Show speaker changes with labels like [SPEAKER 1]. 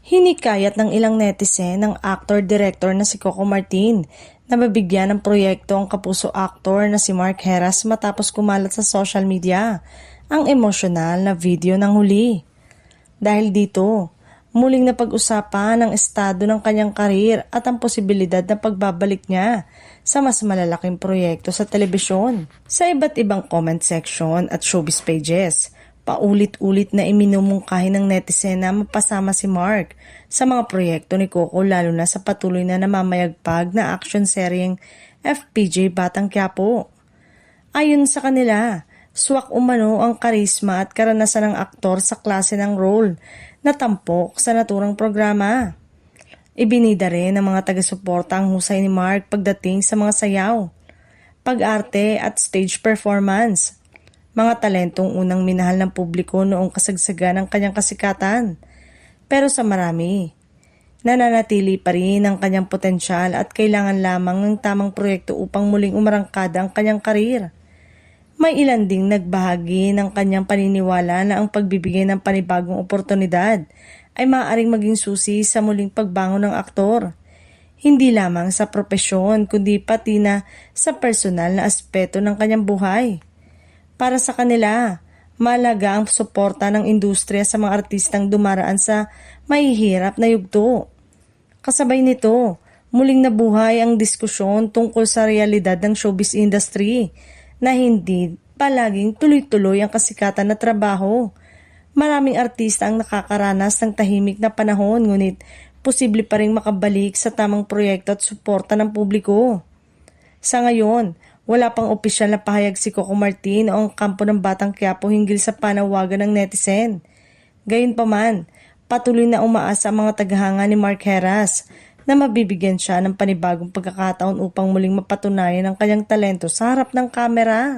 [SPEAKER 1] Hinikayat ng ilang netizen ng actor-director na si Coco Martin na mabigyan ng proyekto ang kapuso actor na si Mark Heras matapos kumalat sa social media ang emosyonal na video ng huli. Dahil dito, muling napag-usapan ang estado ng kanyang karir at ang posibilidad na pagbabalik niya sa mas malalaking proyekto sa telebisyon. Sa iba't ibang comment section at showbiz pages, paulit-ulit na iminumungkahi ng netizen na mapasama si Mark sa mga proyekto ni Coco, lalo na sa patuloy na namamayagpag na action seryeng FPJ Batang Quiapo. Ayon sa kanila, swak umano ang karisma at karanasan ng aktor sa klase ng role na tampok sa naturang programa. Ibinida rin ng mga taga-suporta ang husay ni Mark pagdating sa mga sayaw, pag-arte at stage performance. Mga talentong unang minahal ng publiko noong kasagsagan ng kanyang kasikatan. Pero sa marami, nananatili pa rin ang kanyang potensyal at kailangan lamang ng tamang proyekto upang muling umarangkada ang kanyang karir. May ilan ding nagbahagi ng kanyang paniniwala na ang pagbibigay ng panibagong oportunidad ay maaaring maging susi sa muling pagbangon ng aktor. Hindi lamang sa propesyon kundi pati na sa personal na aspeto ng kanyang buhay. Para sa kanila, mahalaga ang suporta ng industriya sa mga artistang dumaraan sa mahihirap na yugto. Kasabay nito, muling nabuhay ang diskusyon tungkol sa realidad ng showbiz industry na hindi palaging tuloy-tuloy ang kasikatan na trabaho. Maraming artista ang nakakaranas ng tahimik na panahon, ngunit posible pa rin makabalik sa tamang proyekto at suporta ng publiko. Sa ngayon, wala pang opisyal na pahayag si Coco Martin o ang kampo ng Batang Quiapo hinggil sa panawagan ng netizen. Gayunpaman, patuloy na umaasa ang mga tagahanga ni Mark Heras na mabibigyan siya ng panibagong pagkakataon upang muling mapatunayan ang kanyang talento sa harap ng kamera.